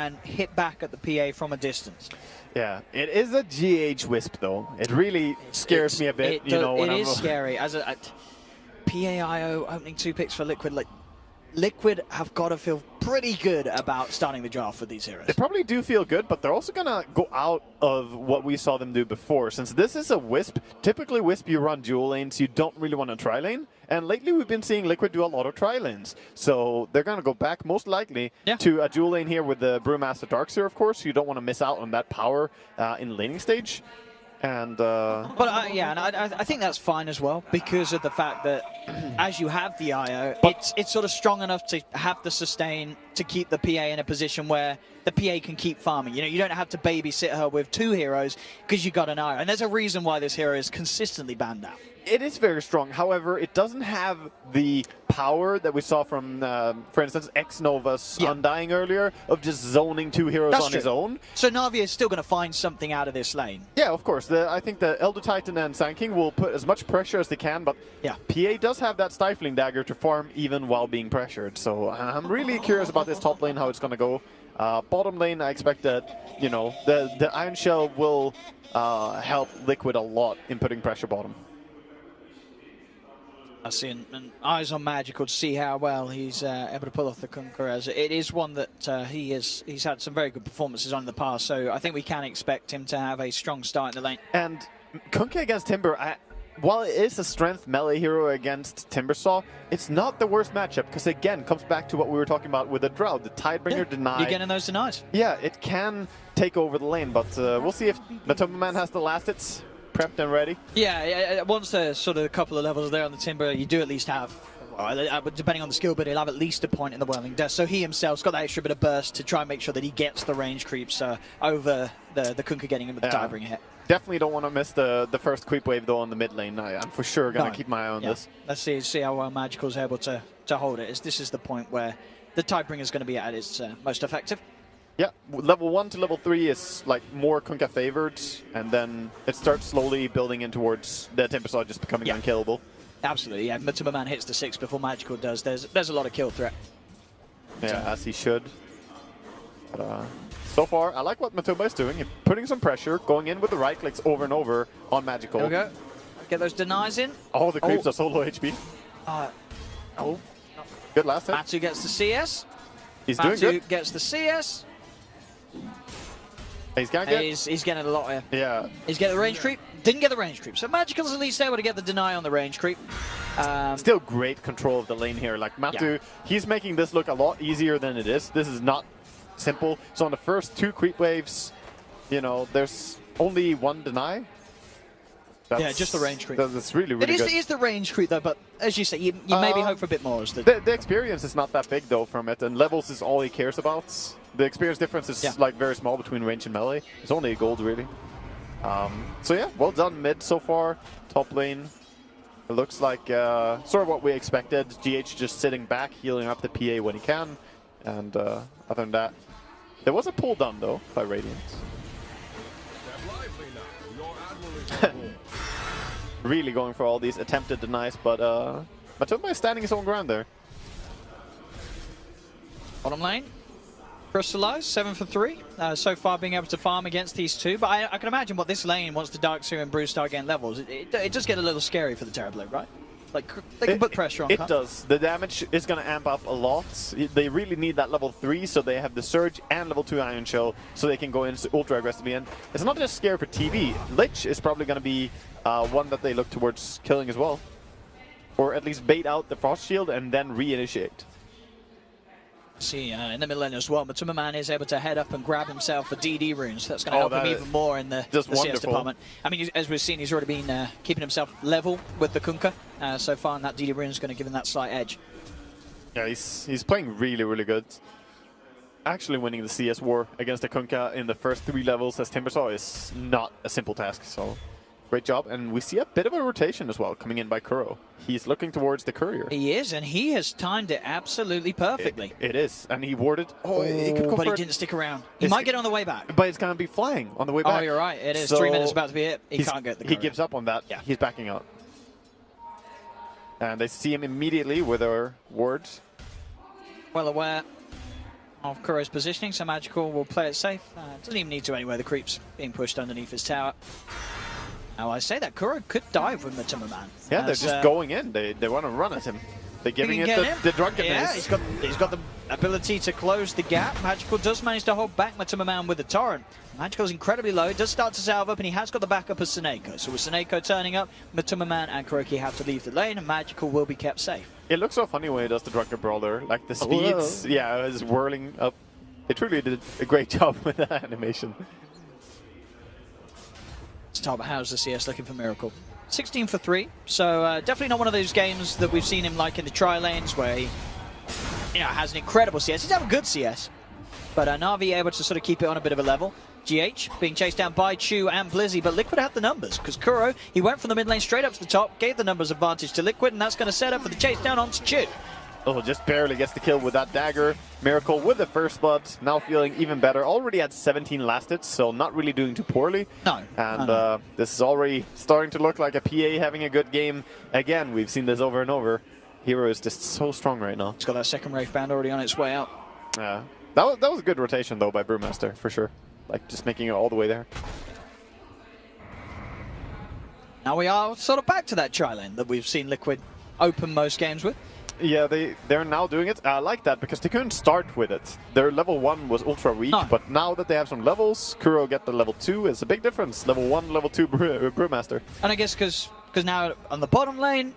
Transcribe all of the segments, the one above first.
and hit back at the PA from a distance. Yeah, it is a GH Wisp though. It really scares me a bit. It is scary. As a PAIO opening 2 picks for Liquid, like Liquid have got to feel pretty good about starting the draft with these heroes. They probably do feel good, but they're also going to go out of what we saw them do before. Since this is a Wisp, typically Wisp you run dual lanes, you don't really want a tri-lane. And lately we've been seeing Liquid do a lot of tri-lanes. So they're going to go back most likely to a dual lane here with the Brewmaster Darkseer, of course. You don't want to miss out on that power in laning stage. And but yeah, and I think that's fine as well, because of the fact that as you have the IO, it's sort of strong enough to have the sustain to keep the PA in a position where the PA can keep farming. You know, you don't have to babysit her with 2 heroes because you got an IO, and there's a reason why this hero is consistently banned out. It is very strong. However, it doesn't have the power that we saw from, for instance, X-Nova's Undying earlier, of just zoning 2 heroes on his own. So Navi is still going to find something out of this lane. Yeah, of course. I think the Elder Titan and Sand King will put as much pressure as they can, but PA does have that Stifling Dagger to farm even while being pressured. So I'm really curious about this top lane, how it's going to go. Bottom lane, I expect that, you know, the Iron Shell will help Liquid a lot in putting pressure bottom. I see, and eyes on Magical to see how well he's able to pull off the Kunkka, as it is one that he's had some very good performances on in the past, so I think we can expect him to have a strong start in the lane. And Kunkka against Timber, while it is a strength melee hero against Timbersaw, it's not the worst matchup, because again, comes back to what we were talking about with the Drought, the Tidebringer deny. You're getting those denies. Yeah, it can take over the lane, but we'll see if Matoma Man has the last hits prepped and ready. Yeah, once there's sort of a couple of levels there on the Timber, you do at least have, depending on the skill, but he'll have at least a point in the Whirling Death. So he himself's got that extra bit of burst to try and make sure that he gets the range creeps over the Kunkka getting him with the Tidebringer hit. Definitely don't want to miss the first creep wave though on the mid lane. I'm for sure going to keep my eye on this. Let's see how well Magical's able to hold it. This is the point where the Tidebringer is going to be at its most effective. Yeah, level 1 to level 3 is like more Kunkka favored, and then it starts slowly building in towards the Timbersaw just becoming unkillable. Absolutely, yeah. Matuma Man hits the 6 before Magical does. There's a lot of kill threat. Yeah, as he should. But, so far, I like what Matuma is doing. He's putting some pressure, going in with the right clicks over and over on Magical. There we go. Get those denies in. Oh, the creeps are so low HP. Good last hit. Matu gets the CS. He's doing good. Matu gets the CS. He's gonna get. He's getting a lot here. Yeah. He's getting the range creep. Didn't get the range creep. So Magical's at least able to get the deny on the range creep. Still great control of the lane here. Like Matu, he's making this look a lot easier than it is. This is not simple. So on the first 2 creep waves, you know, there's only 1 deny. Yeah, just the range creep. That's really, really good. It is the range creep though, but as you say, you maybe hope for a bit more. The experience is not that big though from it, and levels is all he cares about. The experience difference is like very small between range and melee. It's only a gold really. So yeah, well done mid so far. Top lane, it looks like sort of what we expected. GH just sitting back, healing up the PA when he can, and other than that, there was a pull down though by Radiant. Really going for all these attempted denies, but Matuma is standing his own ground there. Bottom lane, Crystallize, 7 for 3. So far being able to farm against these 2, but I can imagine what this lane, once the Darkseer and Brew start getting levels, it does get a little scary for the Terrorblade, right? Like, they can put pressure on. It does. The damage is going to amp up a lot. They really need that level 3, so they have the Surge and level 2 Iron Shell, so they can go in ultra aggressively. And it's not just scary for TV. Lich is probably going to be one that they look towards killing as well. Or at least bait out the Frost Shield and then reinitiate. See, in the middle lane as well, Matuma Man is able to head up and grab himself a DD rune, so that's going to help him even more in the CS department. I mean, as we've seen, he's already been keeping himself level with the Kunkka so far, and that DD rune is going to give him that slight edge. Yeah, he's playing really, really good. Actually winning the CS war against the Kunkka in the first 3 levels as Timbersaw is not a simple task, so great job. And we see a bit of a rotation as well coming in by Kuro. He's looking towards the Courier. He is, and he has timed it absolutely perfectly. It is, and he warded. Oh, he could go but for he didn't stick around. He might get on the way back. But it's going to be flying on the way back. Oh, you're right. It is. So 3 minutes about to be hit. He can't get the Courier. He gives up on that. Yeah. He's backing out. And they see him immediately with our wards. Well aware. of Kuro's positioning, so Magical will play it safe. Doesn't even need to anyway, the creep's being pushed underneath his tower. Now I say that, Kuro could dive with Matuma Man. Yeah, they're just going in. They want to run at him. They're giving it the drunkenness. Yeah, he's got the ability to close the gap. Magical does manage to hold back Matuma Man with the torrent. Magical's incredibly low, does start to salve up, and he has got the backup of Seneko. So with Seneko turning up, Matuma Man and Kuroki have to leave the lane, and Magical will be kept safe. It looks so funny when he does the drunken brawler. Like the speeds, yeah, is whirling up. They truly did a great job with that animation. Top, how's the CS looking for Miracle? 16 for 3, so definitely not one of those games that we've seen him like in the tri-lanes where he has an incredible CS. He's having good CS, but Navi able to sort of keep it on a bit of a level. GH being chased down by Chu and Blizzy, but Liquid had the numbers because Kuro, he went from the mid lane straight up to the top, gave the numbers advantage to Liquid, and that's going to set up for the chase down onto Chu. Oh, just barely gets the kill with that dagger. Miracle with the first blood, now feeling even better. Already had 17 last hits, so not really doing too poorly. No. And this is already starting to look like a PA having a good game. Again, we've seen this over and over. Hero is just so strong right now. He's got that second Wraith Band already on its way out. Yeah. That was a good rotation, though, by Brewmaster, for sure. Like, just making it all the way there. Now we are sort of back to that tri-lane that we've seen Liquid open most games with. Yeah, they're now doing it. I like that because they couldn't start with it. Their level 1 was ultra weak, but now that they have some levels, Kuro get the level 2 is a big difference. Level 1, level 2 Brewmaster. And I guess because now on the bottom lane,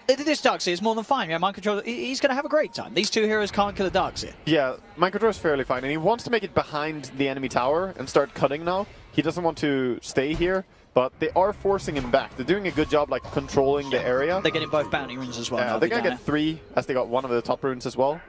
this Darkseer is more than fine. Yeah, Mind Control, he's going to have a great time. These two heroes can't kill a Darkseer. Yeah, Mind Control is fairly fine, and he wants to make it behind the enemy tower and start cutting now. He doesn't want to stay here. But they are forcing him back. They're doing a good job, like, controlling the area. They're getting both bounty runes as well. They're going to get 3, as they got one of the top runes as well.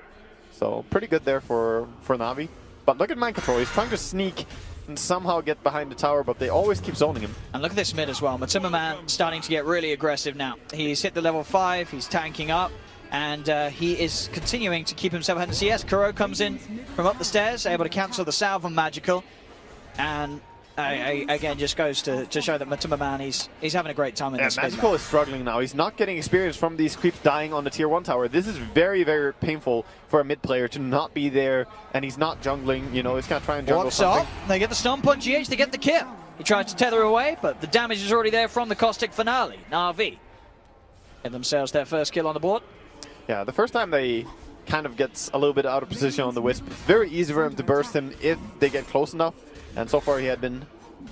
So, pretty good there for Navi. But look at Mind Control. He's trying to sneak and somehow get behind the tower, but they always keep zoning him. And look at this mid as well. Matuma Man starting to get really aggressive now. He's hit the level 5. He's tanking up. And he is continuing to keep himself ahead of CS. Kuro comes in from up the stairs, able to cancel the salve on Magical. And... again, just goes to show that Matuma Man, he's having a great time in this. Magical is struggling now. He's not getting experience from these creeps dying on the tier 1 tower. This is very, very painful for a mid player to not be there, and he's not jungling. You know, he's going to try and jungle something. Up. They get the stomp on GH, they get the kill. He tries to tether away, but the damage is already there from the caustic finale. NAVI get themselves their first kill on the board. Yeah, the first time they kind of gets a little bit out of position on the Wisp. Very easy for him to burst him if they get close enough. And so far he had been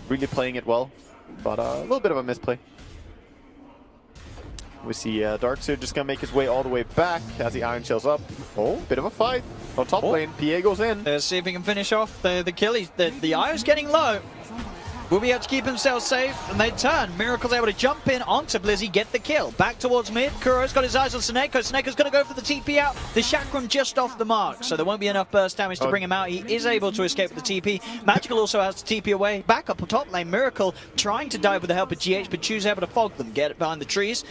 really playing it well, but a little bit of a misplay. We see Darkseer just going to make his way all the way back as the Iron Shell's up. Oh, bit of a fight on top lane. PA goes in. Let's see if he can finish off the kill. The Iron's getting low. Will be able to keep himself safe, and they turn. Miracle's able to jump in onto Blizzy, get the kill. Back towards mid. Kuro's got his eyes on Seneko. Seneko's going to go for the TP out. The Chakram just off the mark, so there won't be enough burst damage to bring him out. He is able to escape with the TP. Magical also has to TP away. Back up on top lane. Miracle trying to dive with the help of GH, but Chu's able to fog them, get it behind the trees.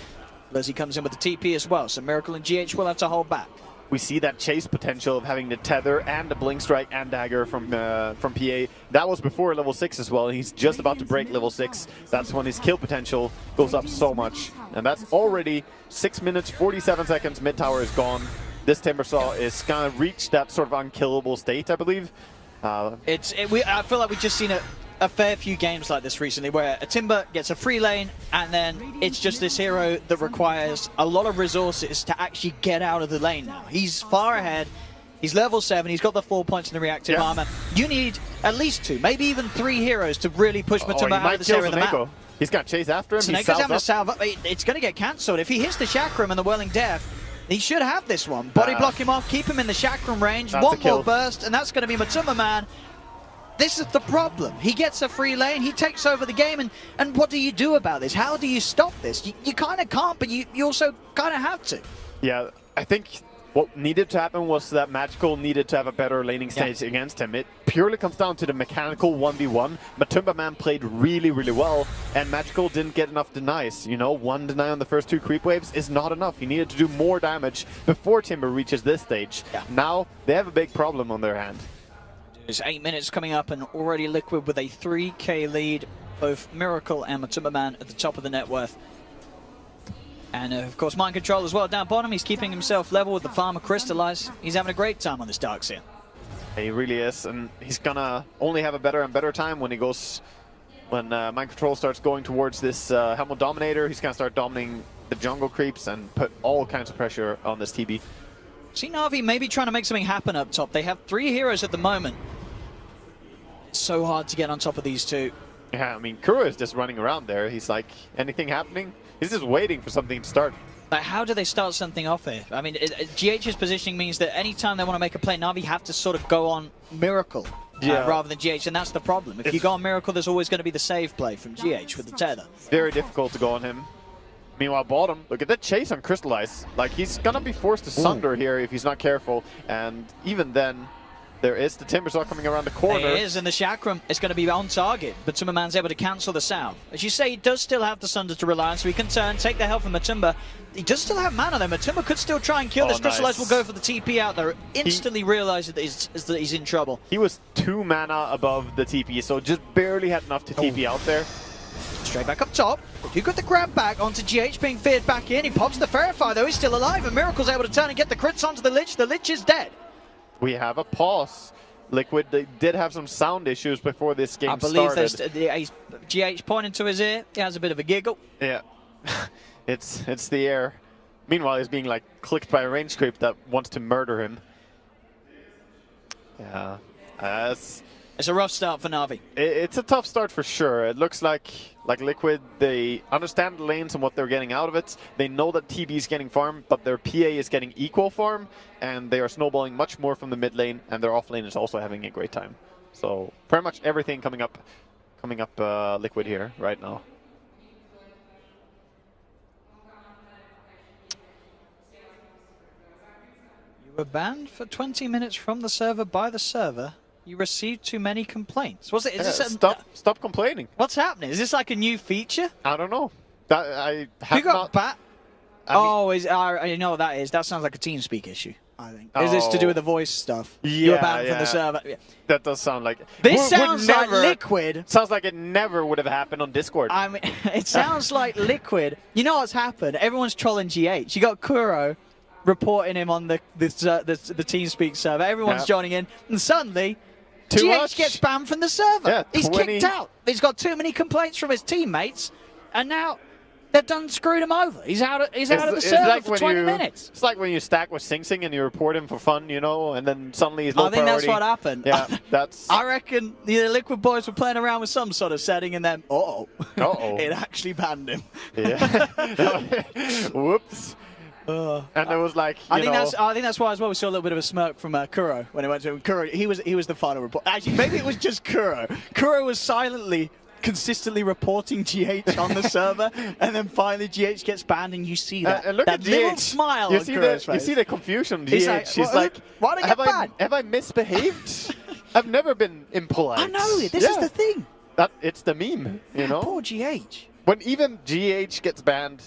Blizzy comes in with the TP as well, so Miracle and GH will have to hold back. We see that chase potential of having the tether and the blink strike and dagger from PA. That was before level 6 as well. He's just about to break level 6. That's when his kill potential goes up so much. And that's already 6 minutes, 47 seconds. Mid tower is gone. This Timbersaw is gonna reach that sort of unkillable state, I believe. I feel like we've just seen a fair few games like this recently where a Timber gets a free lane and then it's just this hero that requires a lot of resources to actually get out of the lane now. He's far ahead. He's level 7. He's got the 4 points in the reactive armor. You need at least 2, maybe even 3 heroes to really push Matuma out of this area of the map. He's got chase after him. Seneca's having a salve up. It's going to get cancelled. If he hits the Chakram and the Whirling Death, he should have this one. Body block him off, keep him in the Chakram range. One more burst, and that's going to be Matuma Man. This is the problem. He gets a free lane, he takes over the game, and what do you do about this? How do you stop this? You kind of can't, but you also kind of have to. Yeah, I think what needed to happen was that Magical needed to have a better laning stage against him. It purely comes down to the mechanical 1v1. Matuma Man played really, really well, and Magical didn't get enough denies. You know, 1 deny on the first 2 creep waves is not enough. He needed to do more damage before Timber reaches this stage. Yeah. Now, they have a big problem on their hand. There's 8 minutes coming up, and already Liquid with a 3k lead. Both Miracle and Matuma Man at the top of the net worth. And of course, Mind Control as well down bottom. He's keeping himself level with the Farmer Crystallize. He's having a great time on this Darkseer. He really is, and he's gonna only have a better and better time when Mind Control starts going towards this Helmut Dominator. He's gonna start dominating the jungle creeps and put all kinds of pressure on this TB. See Na'Vi maybe trying to make something happen up top. They have 3 heroes at the moment. It's so hard to get on top of these two. Yeah, I mean, Kuro is just running around there. He's like, anything happening? He's just waiting for something to start. Like, how do they start something off here? I mean, GH's positioning means that anytime they want to make a play, Na'Vi have to sort of go on Miracle rather than GH, and that's the problem. If you go on Miracle, there's always going to be the save play from GH with the tether. Very difficult to go on him. Meanwhile, bottom, look at that chase on Crystallize. Like, he's going to be forced to sunder here if he's not careful, and even then, there is the Timbersaw coming around the corner. There is, and the Chakram is going to be on target, but Tumberman's able to cancel the sound. As you say, he does still have the Sunder to rely on, so he can turn, take the health from Matumba. He does still have mana, though. Matumba could still try and kill this. Crystallize will go for the TP out there. Instantly realizes that he's in trouble. He was 2 mana above the TP, so just barely had enough to TP out there. Straight back up top. You got the grab back onto GH being feared back in. He pops the Verify, though. He's still alive, and Miracle's able to turn and get the crits onto the Lich. The Lich is dead. We have a pause. Liquid, they did have some sound issues before this game started. I believe GH pointing to his ear. He has a bit of a giggle. Yeah, it's the air. Meanwhile, he's being like clicked by a range creep that wants to murder him. Yeah, it's a rough start for Na'Vi. It's a tough start for sure. It looks like Liquid, they understand the lanes and what they're getting out of it. They know that TB is getting farm, but their PA is getting equal farm, and they are snowballing much more from the mid lane, and their off lane is also having a great time. So pretty much everything coming up Liquid here right now. You were banned for 20 minutes from the server by the server. You received too many complaints. Is this stop complaining. What's happening? Is this like a new feature? I don't know. I have you got bat? You know what that is? That sounds like a TeamSpeak issue, I think. Is this to do with the voice stuff? Yeah, you were banned from the server. Yeah. That does sound like... This sounds like Liquid. Sounds like it never would have happened on Discord. I mean, it sounds like Liquid. You know what's happened? Everyone's trolling GH. You got Kuro reporting him on the TeamSpeak server. Everyone's joining in, and suddenly... GH gets banned from the server. Yeah, he's kicked out. He's got too many complaints from his teammates, and now they've done screwed him over. He's out of the server like for 20 minutes. It's like when you stack with Sing Sing and you report him for fun, you know, and then suddenly he's low priority. I think that's what happened. Yeah, that's. I reckon the Liquid boys were playing around with some sort of setting, and then it actually banned him. Yeah. Whoops. And it was like, I think that's why as well we saw a little bit of a smirk from Kuro when he went to him. Kuro, he was the final report. Actually, maybe it was just Kuro. Kuro was consistently reporting GH on the server, and then finally GH gets banned, and you see that little smile on Kuro's face. You see the confusion. He's like, why did I get banned? Have I misbehaved? I've never been impolite. I know. This is the thing. It's the meme, you know. Poor GH. When even GH gets banned,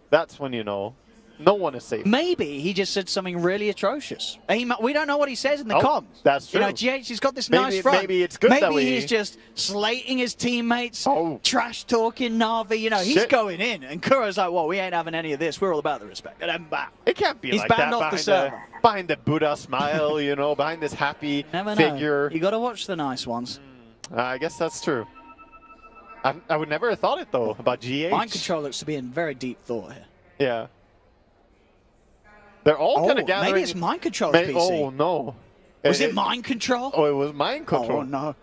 that's when you know. No one is safe. Maybe he just said something really atrocious. We don't know what he says in the comms. That's true. You know, GH has got this nice front. Maybe it's good that he's just slating his teammates, trash talking Na'Vi. You know, he's going in, and Kuro's like, "Well, we ain't having any of this. We're all about the respect." And then bam. It can't be like that behind the Buddha smile, you know, behind this happy figure. You got to watch the nice ones. I guess that's true. I would never have thought it though about GH. Mind Control looks to be in very deep thought here. Yeah. They're all kind of gathering. Maybe it's Mind Control's PC. Oh, no. Was it Mind Control? Oh, it was Mind Control. Oh, no.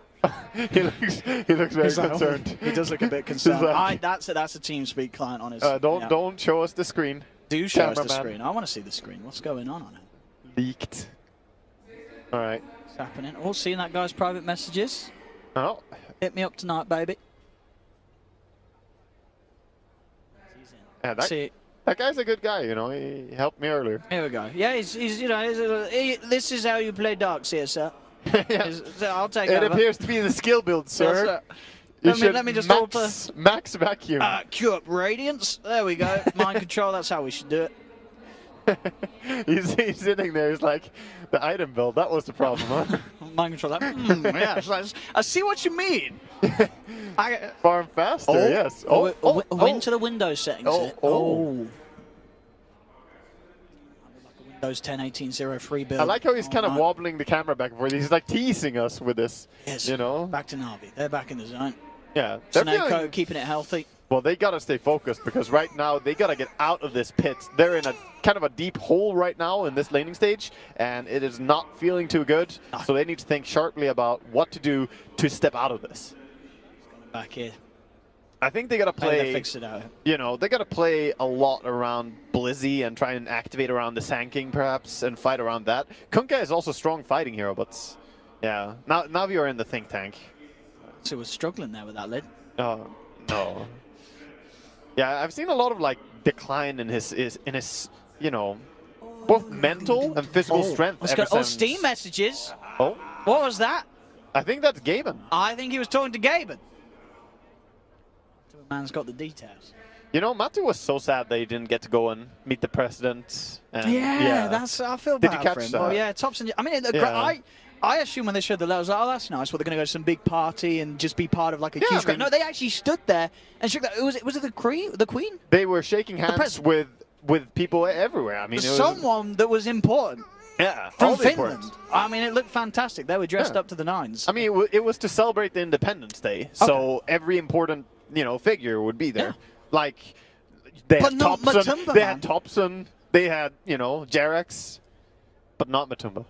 he looks very concerned. He does look a bit concerned. That's a TeamSpeak client on his... Don't show us the screen. Do show us the screen. I want to see the screen. What's going on it? Leaked. All right. What's happening? Oh, seeing that guy's private messages. Oh. Hit me up tonight, baby. Yeah, that guy's a good guy, you know. He helped me earlier. Here we go. Yeah, he's you know, this is how you play Darks here, sir. I'll take it. It appears to be the skill build, sir. Let me just max vacuum. Queue up Radiance. There we go. Mind Control. That's how we should do it. he's sitting there. He's like, the item build. That was the problem, huh? Mind Control. Yeah. I see what you mean. Farm faster. Yes. Win to the Windows settings. Those 10-18-0-3 build. I like how he's kind of wobbling the camera back and forth. He's like teasing us with this, yes. you know? Back to NAVI. They're back in the zone. Yeah. Sneko keeping it healthy. Well, they got to stay focused because right now they got to get out of this pit. They're in a kind of a deep hole right now in this laning stage, and it is not feeling too good. No. So they need to think sharply about what to do to step out of this. Back here. I think they got to play. They fixed it out. You know, they got to play a lot around Blizzy and try and activate around the Sanking perhaps and fight around that. Kunkka is also a strong fighting hero, but yeah, now NAVI are in the think tank. So we're struggling there with that lid. Oh no. Yeah, I've seen a lot of like decline in his you know, both mental and physical strength. Steam messages. Oh, what was that? I think that's Gaben. I think he was talking to Gaben. The man's got the details. You know, Matu was so sad that he didn't get to go and meet the president. And, yeah, that's. I feel bad Did you catch for him. that? Well, yeah, Thompson. I mean, I assume when they showed the letters, oh, that's nice. Well, they're going to go to some big party and just be part of like a huge crowd. No, they actually stood there and shook that. Was it the Queen? They were shaking hands with people everywhere. I mean, it was someone that was important. Yeah, from Finland. I mean, it looked fantastic. They were dressed up to the nines. I mean, it was to celebrate the Independence Day, so every important figure would be there. Yeah. Like they had Thompson, they had Jarex, but not Matumba.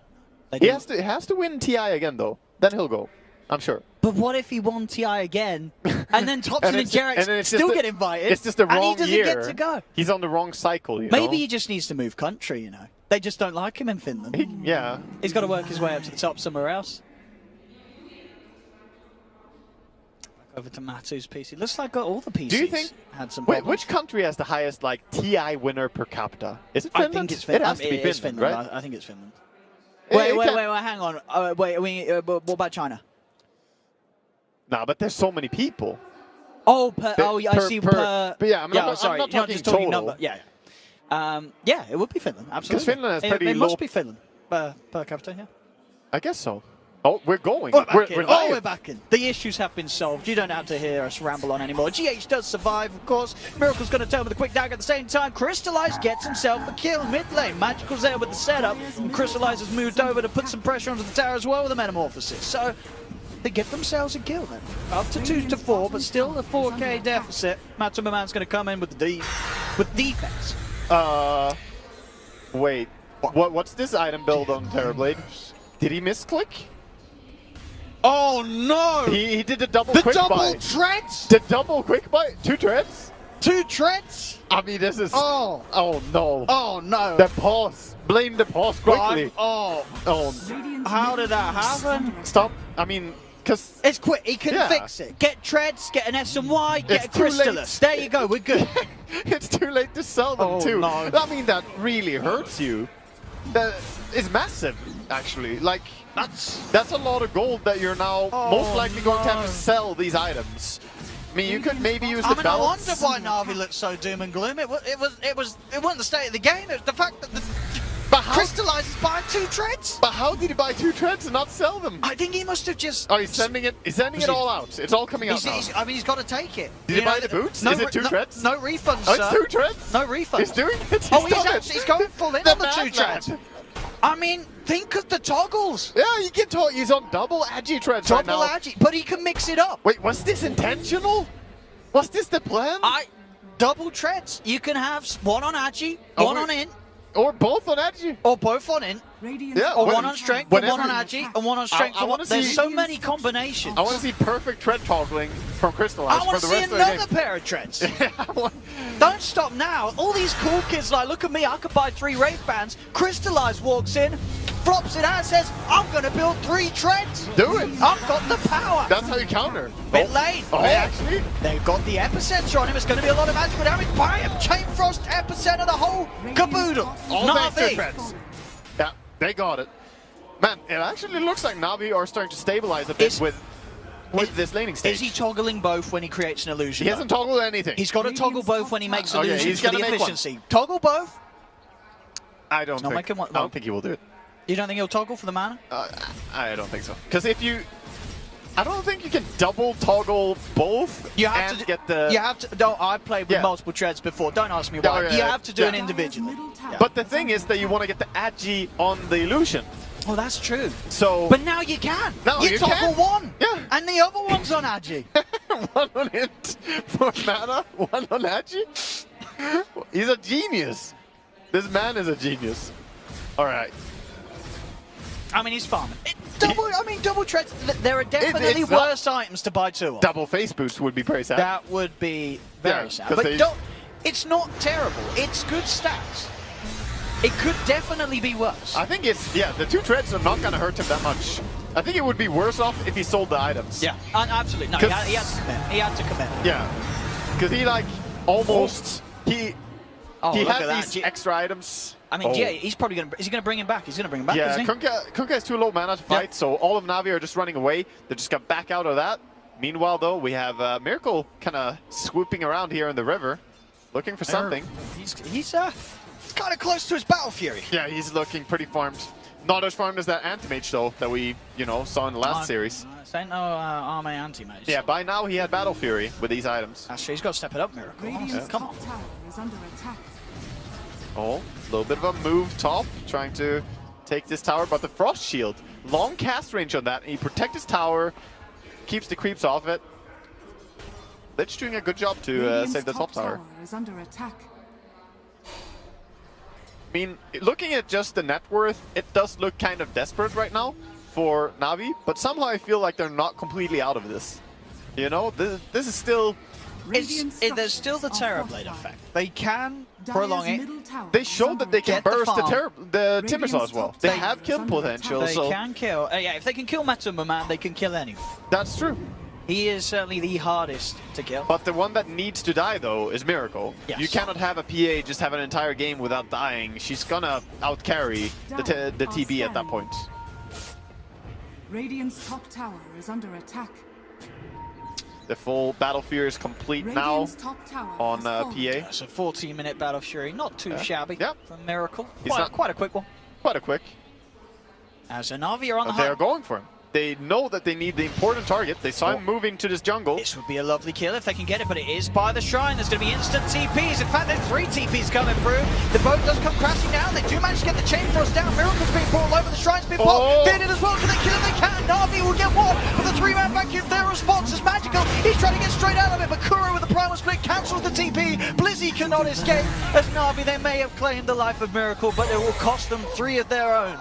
He has to win TI again though. Then he'll go, I'm sure. But what if he won TI again, and then Thompson and Jarex still get invited? It's just the wrong year. And he doesn't get to go. He's on the wrong cycle. Maybe he just needs to move country. They just don't like him in Finland. He's got to work his way up to the top somewhere else. Back over to Matu's PC. Looks like all the PCs. Do you think had some problems. Which country has the highest TI winner per capita? Is it Finland? I think it's Finland. It has to be Finland, right? I think it's Finland. Wait, hang on. What about China? No, but there's so many people. Oh, I see. But yeah, I'm not talking just total. Number. Yeah. Yeah, it would be Finland, absolutely. Because Finland has pretty low. It must be Finland per capita, yeah. I guess so. Oh, we're going. We're back in. The issues have been solved. You don't have to hear us ramble on anymore. GH does survive, of course. Miracle's going to turn with a quick dagger at the same time. Crystallize gets himself a kill mid lane. Magical's there with the setup. And Crystallize has moved over to put some pressure onto the tower as well with the Metamorphosis. So they get themselves a kill then. Up to 2-4, but still a 4K deficit. Matumba Man's going to come in with defense. Wait. What's this item build on Terrorblade? Did he misclick? Oh no! He did a double quick buy. The double treads? The double quick buy? 2 treads? 2 treads? I mean, this is... Oh no. Oh no. The pause. Blame the pause quickly. Oh. How did that happen? Stop. I mean, because... It's quick. He can fix it. Get treads, get an S&Y, get a Crystallis. There you go. We're good. It's too late to sell them too. No. I mean, that really hurts you. That is massive, actually. Like... That's a lot of gold that you're now most likely going to have to sell these items. I mean, you could maybe use the balance. I wonder why NAVI looked so doom and gloom. It wasn't the state of the game. It was the fact that the Crystallize is buying 2 treads. But how did he buy 2 treads and not sell them? I think he must have just. Oh, he's sending it. He's sending it all out. It's all coming out now. I mean, he's got to take it. Did he buy the boots? Is it 2 treads? No refunds, Oh, sir. it's 2 treads. No refunds. He's doing it. He's going full in on the 2 treads. I mean, think of the toggles. Yeah, you can talk. He's on double agi treads right now. Double agi, but he can mix it up. Wait, was this intentional? Was this the plan? Double treads. You can have one on agi, one on in. Or both on agi. Or both on in. Yeah, or one on strength, or one on agi, and one on strength. There's so many combinations. I want to see perfect tread toggling from Crystallize for the rest of the game. I want to see another pair of treads. Don't stop now. All these cool kids like, look at me, I could buy 3 Wraith Bands. Crystallize walks in, flops it out, and says, I'm going to build 3 treads. Do it. I've got the power. That's how you counter. Mid lane. Actually? They've got the epicenter on him. It's going to be a lot of magical damage. Bam! Chain Frost epicenter, the whole caboodle. All NAVI. Treads. Yeah, they got it. Man, it actually looks like NAVI are starting to stabilize a bit with this laning stage. Is he toggling both when he creates an illusion? He hasn't toggled anything. He's got to toggle both when he makes illusions for the efficiency. Toggle both? I don't think he will do it. You don't think he'll toggle for the mana? I don't think so. Because if you... I don't think you can double toggle both You have and to get the... You have to. No, I've played with multiple treads before. Don't ask me why. You have to do it individually. But the thing is that you want to get the agi on the illusion. Oh, that's true. So... But now you can. Now you toggle can. one. Yeah. And the other one's on agi. One on hit for mana, one on agi. He's a genius. This man is a genius. All right. I mean, he's farming. Double treads. There are definitely worse items to buy two of. Double face boost would be very sad. That would be very sad. But it's not terrible. It's good stats. It could definitely be worse. I think it's, the two treads are not going to hurt him that much. I think it would be worse off if he sold the items. Yeah, absolutely. No, he had to commit. He had to commit. Yeah, because he like almost, he had these extra items. I mean, yeah, he's probably going to, is he going to bring him back? He's going to bring him back, yeah, isn't he? Kunkka is too low mana to fight, so all of NAVI are just running away. They're just going to back out of that. Meanwhile, though, we have Miracle kind of swooping around here in the river, looking for something. He's kind of close to his Battle Fury. Yeah, he's looking pretty farmed. Not as farmed as that Anti-Mage, though, that we, saw in the last series. This ain't no army Anti-Mage. Yeah, by now he had Battle Fury with these items. Actually, he's got to step it up, Miracle. Come on. Oh, a little bit of a move top, trying to take this tower, but the Frost Shield, long cast range on that, and he protects his tower, keeps the creeps off it. Lich doing a good job to save the top tower. Is under attack. I mean, looking at just the net worth, it does look kind of desperate right now for NAVI, but somehow I feel like they're not completely out of this. This is still... There's still the Terrorblade effect. They can prolong it. They showed that they can burst the Timbersaw as well. They have kill potential. They can kill. Yeah, if they can kill Matamuman, they can kill anyone. That's true. He is certainly the hardest to kill. But the one that needs to die, though, is Miracle. Yes. You cannot have a PA just have an entire game without dying. She's gonna outcarry the TB at that point. Radiant's top tower is under attack. The full Battle Fury is complete now on PA. It's a 14-minute Battle Fury. Not too shabby from Miracle. Quite a quick one. Quite a quick. As a NAVI are on the hunt. They're going for him. They know that they need the important target. They saw him moving to this jungle. This would be a lovely kill if they can get it, but it is by the shrine. There's going to be instant TPs. In fact, there's 3 TPs coming through. The boat does come crashing down. They do manage to get the chain thrust down. Miracle's being brought all over. The shrine's been popped. Fitted as well. Can they kill him? They can. NAVI will get one. But the 3-man vacuum, their response is magical. He's trying to get straight out of it, but Kuro with the primal split cancels the TP. Blizzy cannot escape. As NAVI, they may have claimed the life of Miracle, but it will cost them 3 of their own.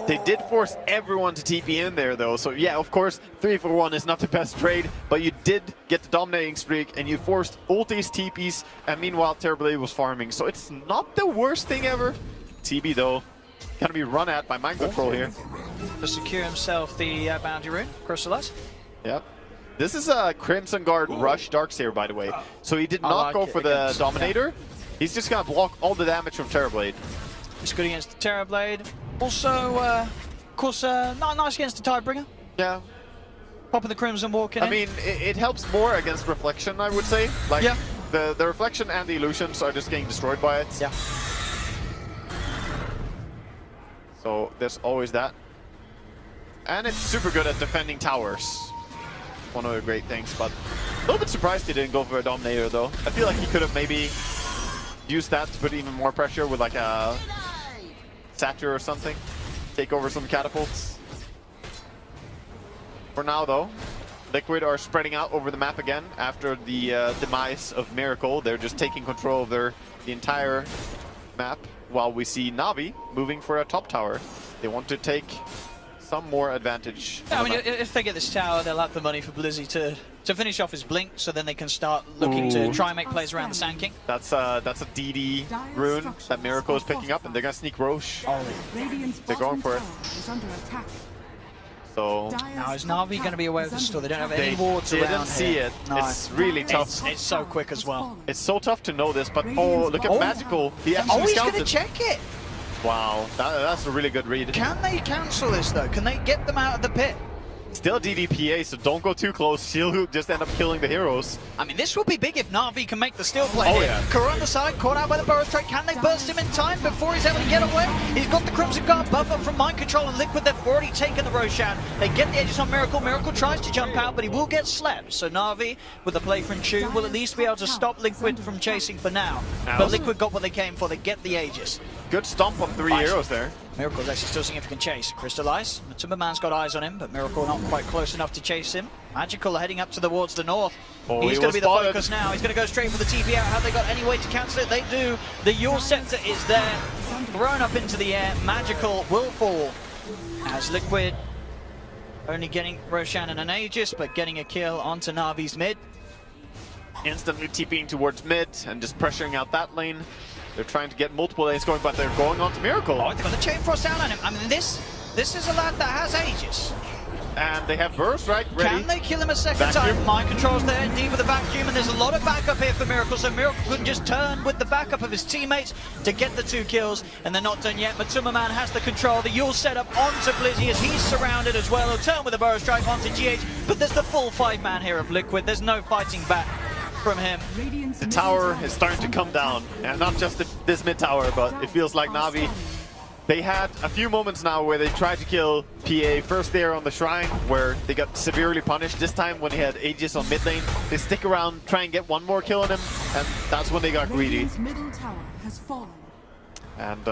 They did force everyone to TP in there, though. So, yeah, of course, 3 for 1 is not the best trade, but you did get the dominating streak, and you forced ultis, TPs, and meanwhile, Terrorblade was farming. So it's not the worst thing ever. TB, though, gonna be run at by Mind Control here. To secure himself the bounty rune, Crystallize. Yep. This is a Crimson Guard Rush Darkseer, by the way. So he did not go for the Dominator. He's just gonna block all the damage from Terrorblade. It's good against the Terrorblade. Also, of course, not nice against the Tidebringer. Yeah. Popping the Crimson walking in. I mean, it helps more against Reflection, I would say. Like, the Reflection and the Illusions are just getting destroyed by it. Yeah. So there's always that. And it's super good at defending towers. One of the great things, but a little bit surprised he didn't go for a Dominator, though. I feel like he could have maybe used that to put even more pressure with like a Satyr or something. Take over some catapults. For now, though, Liquid are spreading out over the map again after the demise of Miracle. They're just taking control of the entire map, while we see NAVI moving for a top tower. They want to take some more advantage. Yeah, I mean, if they get this tower, they'll have the money for Blizzy to finish off his blink, so then they can start looking to try and make plays around the Sand King. That's a DD rune that Miracle is picking up, and they're gonna sneak Roche. They're going for it. So now is NAVI going to be aware of the store? They don't have any wards around here. They didn't see it. No. It's really tough. It's so quick as well. It's so tough to know this, but look at Magical. He actually he's going to check it. Wow, that's a really good read. Can they cancel this though? Can they get them out of the pit? Still DDPA, so don't go too close. She'll just end up killing the heroes. I mean, this will be big if Na'Vi can make the steal play Oh, here. yeah. Kuro on the side, caught out by the burrow strike. Can they burst him in time before he's able to get away? He's got the Crimson Guard buff up from Mind Control and Liquid. They've already taken the Roshan. They get the edges on Miracle. Miracle tries to jump out, but he will get slept. So Na'Vi, with the play from Chu, will at least be able to stop Liquid from chasing for now. But Liquid got what they came for. They get the Aegis. Good stomp on 3 Nice. heroes there. Miracle's actually still significant chase. Crystallize. Matumbaman's got eyes on him, but Miracle not quite close enough to chase him. Magical heading up towards the north. Oh, He's he going was to be the spotted. focus now. He's going to go straight for the TP out. Have they got any way to cancel it? They do. The Yule Scepter is there. Thrown up into the air. Magical will fall as Liquid only getting Roshan and an Aegis, but getting a kill onto Navi's mid. Instantly TPing towards mid and just pressuring out that lane. They're trying to get multiple lanes going, but they're going on to Miracle. Oh, they've got the Chain Frost down on him. I mean, this is a lad that has Aegis. And they have Burst Strike ready. Can they kill him a second Vacuum. time? Mind Control's there, indeed, with the vacuum, and there's a lot of backup here for Miracle, so Miracle could just turn with the backup of his teammates to get the 2 kills, and they're not done yet. Matumbaman has the control. The Yule set up onto Blizzy as he's surrounded as well. He'll turn with the Burrow Strike onto GH, but there's the full 5-man here of Liquid. There's no fighting back from him. The tower is starting to come down, and not just this mid tower, but it feels like Navi. They had a few moments now where they tried to kill PA. First there on the Shrine, where they got severely punished. This time when he had Aegis on mid lane, they stick around, try and get one more kill on him, and that's when they got greedy. Radiant's middle tower has fallen. And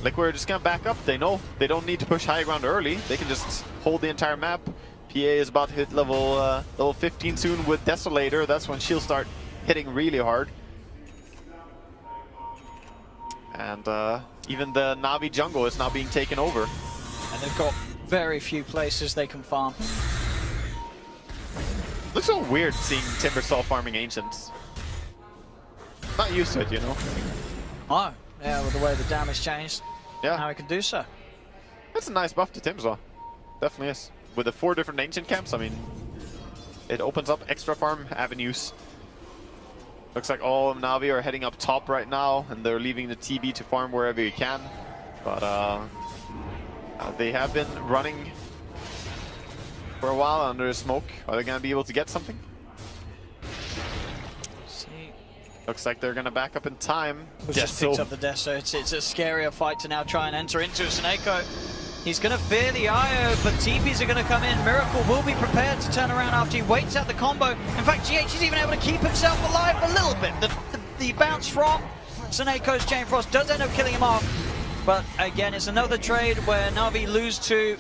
Liquid are just gonna back up. They know they don't need to push high ground early. They can just hold the entire map. PA is about to hit level 15 soon with Desolator. That's when she'll start hitting really hard. And even the Navi jungle is now being taken over. And they've got very few places they can farm. Looks so weird seeing Timbersaw farming Ancients. Not used to it, you know. Oh, yeah, with the way the damage changed, now Yeah, he can do so. that's a nice buff to Timbersaw. Definitely is. With the 4 different Ancient camps, I mean, it opens up extra farm avenues. Looks like all of Navi are heading up top right now, and they're leaving the TB to farm wherever you can. But they have been running for a while under the smoke. Are they going to be able to get something? See, Looks like they're going to back up in time. just picked up the Deso. It's a scarier fight to now try and enter into. Seneko, he's going to fear the IO, but TPs are going to come in. Miracle will be prepared to turn around after he waits out the combo. In fact, GH is even able to keep himself alive a little bit. The bounce from Seneko's Chain Frost does end up killing him off. But again, it's another trade where Navi lose 2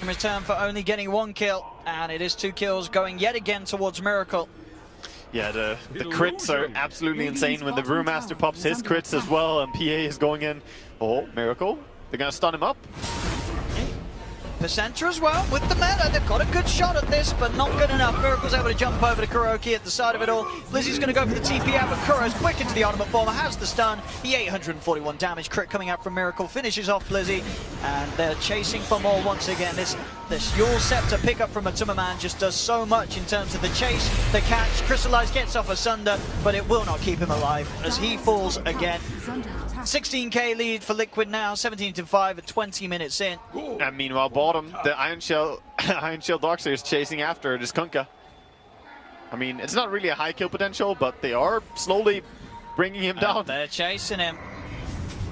in return for only getting 1 kill. And it is 2 kills going yet again towards Miracle. Yeah, the crits are absolutely insane when the Brewmaster pops his crits as well, and PA is going in. Oh, Miracle. They're going to stun him up. Percenter as well with the meta. They've got a good shot at this, but not good enough. Miracle's able to jump over to Kuroki at the side of it all. Blizzy's going to go for the TP out, but Kuro's quick into the ultimate former, has the stun. The 841 damage crit coming out from Miracle finishes off Blizzy, and they're chasing for more once again. This Yule Scepter pickup from Matumbaman just does so much in terms of the chase, the catch. Crystallize gets off Asunder, but it will not keep him alive as he falls again. 16k lead for Liquid now, 17-5 at 20 minutes in. And meanwhile, bottom, the Iron Shell Darkseer is chasing after this Kunkka. I mean, it's not really a high kill potential, but they are slowly bringing him down. They're chasing him.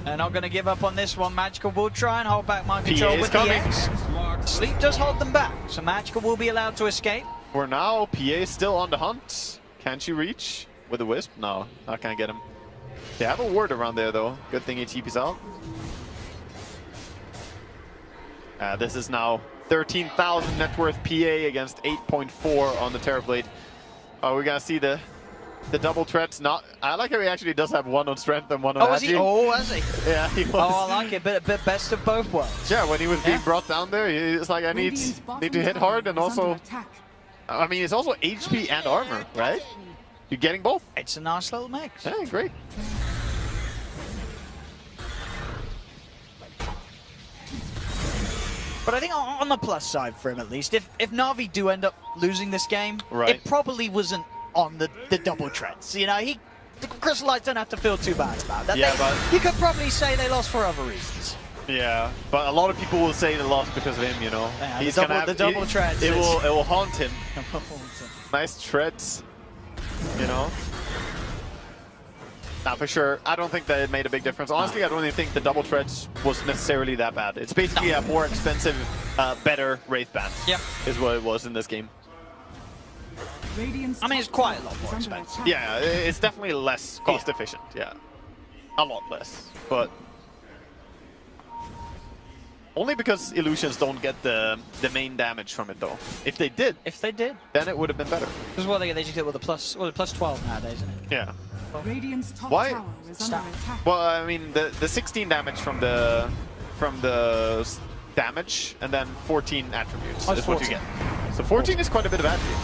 They're not going to give up on this one. Magical will try and hold back Mind PA Control is with coming. the X. Sleep does hold them back, so Magical will be allowed to escape. For now, PA is still on the hunt. Can she reach with a Wisp? No, not gonna get him. They have a ward around there though. Good thing he TP's out. This is now 13,000 net worth PA against 8.4 on the Terrorblade. We're gonna see the double threats. Not, I like how he actually does have 1 on strength and 1 on Has he? agi. Oh, has he? Yeah, he was. Oh, I like it. A bit best of both worlds. Yeah, when he was being Yeah. brought down there, he's like, I need to hit hard, and also, I mean, it's also HP and armor, right? You're getting both. It's a nice little mix. Yeah, great. But I think on the plus side for him at least, if Na'Vi do end up losing this game, Right. it probably wasn't on the double threats. You know, the Crystallites don't have to feel too bad about that. Yeah, They- but- you could probably say they lost for other reasons. Yeah, but a lot of people will say they lost because of him, you know. Yeah, He's the gonna double, the double treads. It will haunt him. Nice treads, you know. Nah, for sure. I don't think that it made a big difference. Honestly, I don't even think the double treads was necessarily that bad. It's basically a more expensive, better Wraith Band. Yep. Is what it was in this game. Radiant's I mean, it's top quite a tower lot is more under expensive. attack. Yeah, it's definitely less cost efficient. Yeah, a lot less, but only because illusions don't get the main damage from it though. If they did, then it would have been better. Because what they just get with a plus 12 nowadays, isn't it? Yeah. Radiant's top Why? tower is under attack. Well, I mean, the 16 damage from the damage, and then 14 attributes is what you get. So 14 is quite a bit of attribute.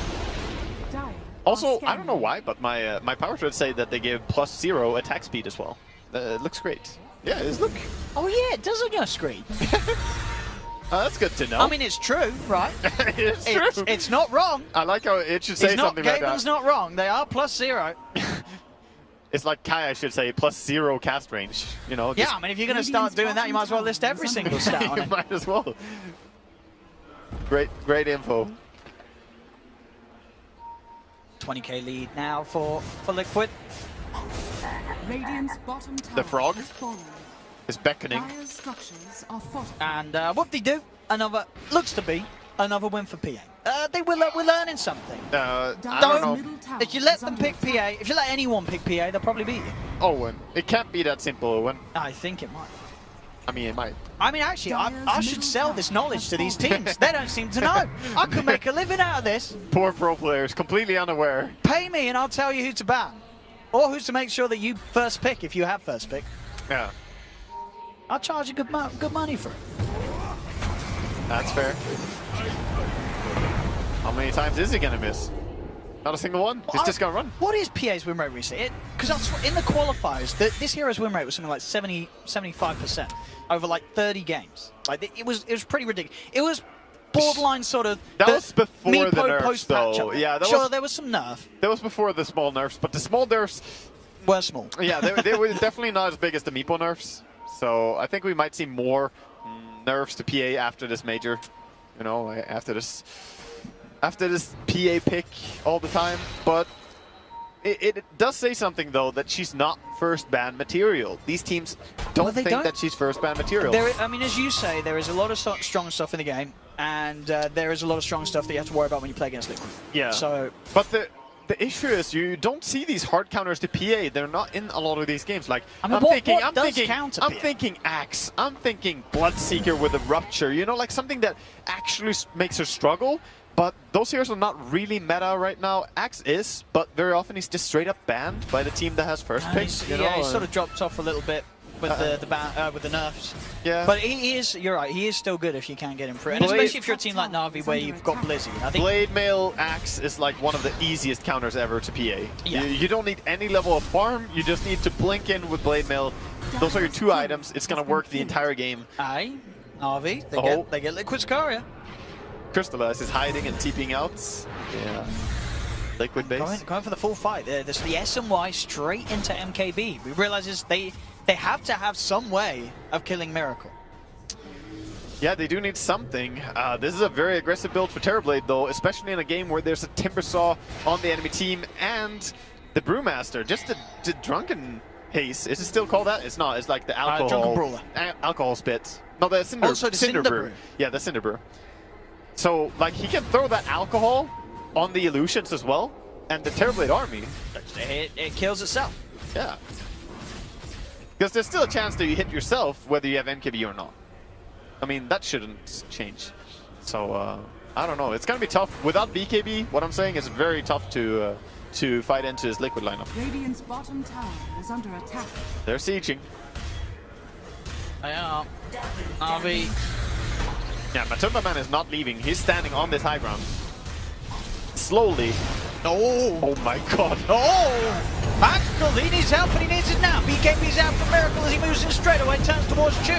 Dire Also, are I don't know why, but my power threads say that they give +0 attack speed as well. It looks great. Yeah, look. Oh yeah, it does on your screen. That's good to know. I mean, it's true, right? it's true. It's not wrong. I like how it should say something like that. Gaben's not wrong. They are +0. It's like Kai, I should say, +0 cast range. You know. Yeah, I mean, if you're going to start doing that, you might as well list every single stat on You it. might as well. Great info. 20k lead now for Liquid. Radiant's bottom tower The frog has fallen. is beckoning. Dire's structures are fortified. And what they do? Looks to be another win for PA. We're learning something. I Dire's don't know. middle tower If you let is them under pick attack. PA, if you let anyone pick PA, they'll probably beat you. Owen. It can't be that simple, Owen. I think it might. I mean, it might. I mean, actually, I Dire's should middle sell tower this knowledge has to these fallen. teams. They don't seem to know. I could make a living out of this. Poor pro players, completely unaware. Pay me and I'll tell you who to ban. Or who's to make sure that you first pick if you have first pick. Yeah, I'll charge you good money for it. that's fair. How many times is he gonna miss? Not a single one. He's just gonna run. What is PA's win rate recently? Because in the qualifiers, this hero's win rate was something like 75% over like 30 games. Like it was pretty ridiculous. It was borderline sort of. That was before Meepo the nerfs, post-patch though. up. Yeah, that sure, was- there was some nerf. That was before the small nerfs, but the small nerfs, Were small. yeah, they were definitely not as big as the Meepo nerfs. So I think we might see more nerfs to PA after this major. You know, after this PA pick all the time. But it does say something though that she's not first ban material. These teams don't think that she's first ban material. I mean, as you say, there is a lot of strong stuff in the game, and there is a lot of strong stuff that you have to worry about when you play against Liquid. Yeah. So, but the issue is you don't see these hard counters to PA. They're not in a lot of these games. Like I mean, I'm thinking Axe. I'm thinking Bloodseeker with a Rupture. You know, like something that actually makes her struggle. But those heroes are not really meta right now. Axe is, but very often he's just straight up banned by the team that has first picks. You know, he sort of dropped off a little bit with the nerfs. Yeah. But he is. You're right. He is still good if you can get him through, and Blade- especially if you're a team like Navi where you've got Blizzy. I think Blade Mail Axe is like one of the easiest counters ever to PA. Yeah. You don't need any level of farm. You just need to blink in with Blade Mail. Those are your two items. It's gonna work the entire game. Aye, Navi. They get Liquid Scaria. Crystallize is hiding and TPing out. Yeah. Liquid base. Going for the full fight. There's the SMY straight into MKB. We realize they have to have some way of killing Miracle. Yeah, they do need something. This is a very aggressive build for Terrorblade, though, especially in a game where there's a Timbersaw on the enemy team and the Brewmaster. Just the Drunken Haze. Is it still called that? It's not. It's like the alcohol. Drunken Brawler. Alcohol spit. No, the Cinder. Also the Cinder Brew. Yeah, the Cinder Brew. So, like, he can throw that alcohol on the illusions as well, and the Terrorblade army. It kills itself. Yeah. Because there's still a chance that you hit yourself whether you have MKB or not. I mean, that shouldn't change. So, I don't know. It's going to be tough. Without BKB, what I'm saying is very tough to fight into his Liquid lineup. Radiant's bottom tower is under attack. They're sieging. They are. Navi. Yeah, Matumba Man is not leaving. He's standing on this high ground. Slowly. Oh my god. Oh! Magical, he needs help and he needs it now. BKB's out for Miracle as he moves in straight away, turns towards Chu.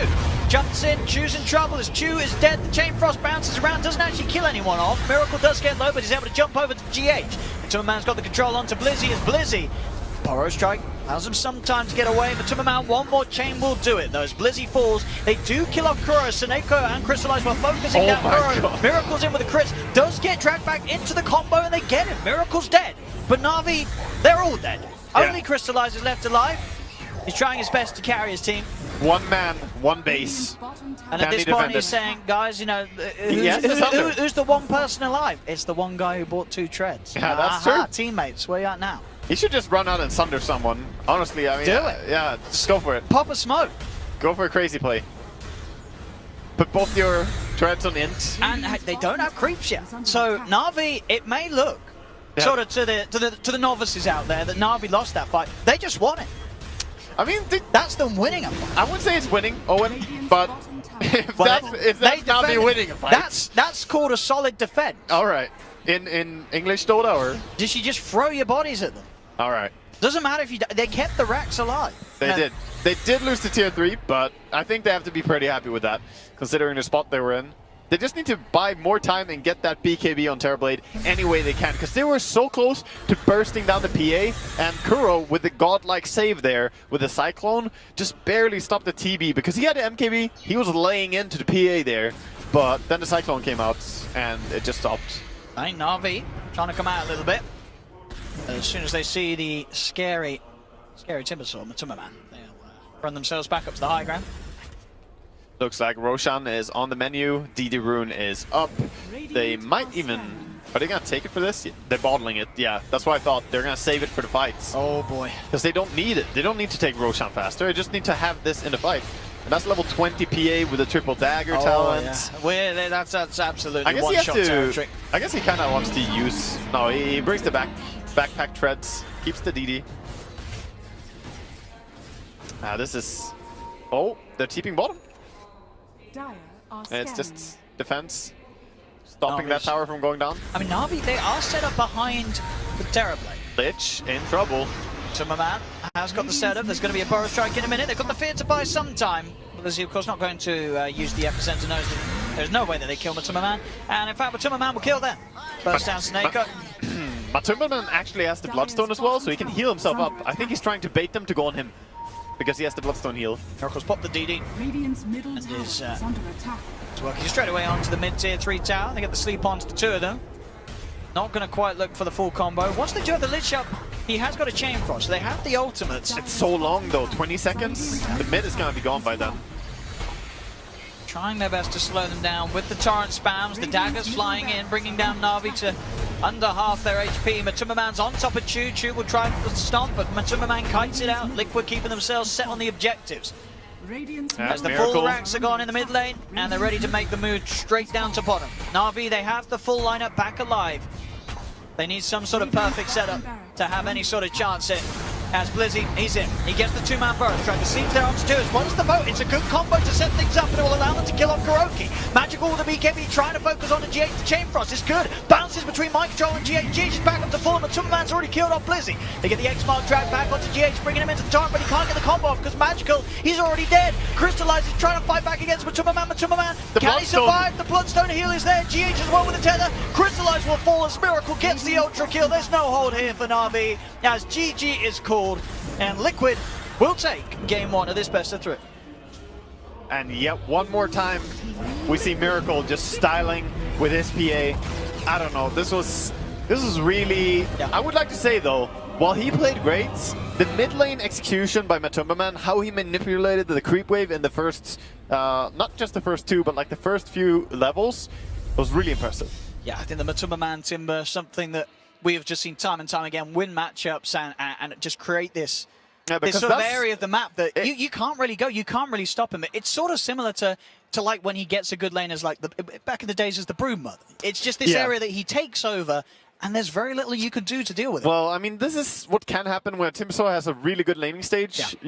Jumps in, Chu's in trouble as Chu is dead. The Chain Frost bounces around, doesn't actually kill anyone off. Miracle does get low, but he's able to jump over to GH. Until Man's got the control onto Blizzy as Blizzy. Burrow Strike Allows them some time to get away. Matumbaman, one more chain will do it, though. As Blizzy falls, they do kill off Kuro. Seneko and Crystallize were focusing down Kuro. Miracle's in with a crit. Does get dragged back into the combo, and they get him. Miracle's dead. But Navi, they're all dead. Yeah. Only Crystallize is left alive. He's trying his best to carry his team. One man, one base. And at this point, he's saying, guys, you know, who's the one person alive? It's the one guy who bought 2 treads. Yeah, that's true. Teammates, where you at now? He should just run out and sunder someone. Honestly, I mean, Do it. Yeah, just go for it. Pop a smoke. Go for a crazy play. Put both your treads on int. And they don't have creeps yet. So Navi, it may look sort of to the novices out there that Navi lost that fight. They just won it. I mean, That's them winning a fight. I wouldn't say it's winning, Owen, but if that's Navi winning a fight, that's called a solid defense. all right. In English Dota, or Did you just throw your bodies at them? all right. Doesn't matter if you. They kept the racks alive. They did. They did lose to tier 3, but I think they have to be pretty happy with that, considering the spot they were in. They just need to buy more time and get that BKB on Terrorblade any way they can, because they were so close to bursting down the PA, and Kuro, with the godlike save there, with the Cyclone, just barely stopped the TB, because he had the MKB, he was laying into the PA there, but then the Cyclone came out, and it just stopped. I think Navi trying to come out a little bit. As soon as they see the scary Timbersaw, Matumbaman, they'll run themselves back up to the high ground. Looks like Roshan is on the menu, DD Rune is up. They might even... Are they going to take it for this? They're bottling it, yeah. That's what I thought. They're going to save it for the fights. Oh boy. Because they don't need it. They don't need to take Roshan faster. They just need to have this in the fight. And that's level 20 PA with a triple dagger talent. Yeah. That's absolutely one-shot territory. I guess he kind of wants to use... No, he brings the backpack treads, keeps the DD. This is... Oh, they're TPing bottom. And it's just defense, stopping that tower from going down. I mean, Navi, they are set up behind the Terrorblade. Lich in trouble. Matumbaman has got the setup. There's going to be a Burrow strike in a minute. They've got the fear to buy some time. Because he's, of course, not going to use the epicenter. Knows that there's no way that they kill Matumbaman. And in fact, Matumbaman will kill them. Burst down Snake. Matumbaman actually has the Bloodstone as well, so he can heal himself up. I think he's trying to bait them to go on him, because he has the Bloodstone heal. Miracle's popped the DD. Radiant's middle And tower is is under attack. working straight away onto the mid-tier 3 tower. They get the sleep onto the 2 of them. Not going to quite look for the full combo. Once they do have the Lich up, he has got a Chain Frost. So they have the ultimates. It's so long though, 20 seconds? The mid is going to be gone by then. Trying their best to slow them down with the torrent spams, the daggers flying in, bringing down Navi to under half their HP. Matumbaman's on top of Chu. Chu will try to stomp, but Matumbaman kites it out. Liquid keeping themselves set on the objectives. As the full racks are gone in the mid lane, and they're ready to make the move straight down to bottom. Navi, they have the full lineup back alive. They need some sort of perfect setup to have any sort of chance in. As Blizzy, he's in. He gets the 2-man burst, trying to seep there onto 2. Once the boat, it's a good combo to set things up, and it will allow them to kill off Kuroki. Magical with the BKB, trying to focus on the GH. The Chain Frost is good. Bounces between Mind Control and GH. GH is back up to full, and Matumbaman's already killed off Blizzy. They get the X-Mark drag back onto GH, bringing him into the torrent, but he can't get the combo off because Magical, he's already dead. Crystallize is trying to fight back against Matumbaman. Can he survive? The Bloodstone heal is there. GH as well with the tether. Crystallize will fall as Miracle gets the ultra kill. There's no hold here for Navi as GG is called, and Liquid will take game 1 of this best of 3. And yet one more time, we see Miracle just styling with his PA. I don't know, this was really... Yeah. I would like to say though, while he played great, the mid lane execution by Matumbaman, how he manipulated the creep wave in the first, not just the first 2, but like the first few levels, was really impressive. Yeah, I think the Matumbaman Timber, something that we have just seen time and time again, win matchups and just create this, this sort of area of the map that you can't really go, you can't really stop him. It's sort of similar to like when he gets a good lane as like back in the days as the Brood Mother. It's just this area that he takes over, and there's very little you can do to deal with it. Well, I mean, this is what can happen when Timbersaw has a really good laning stage. Yeah.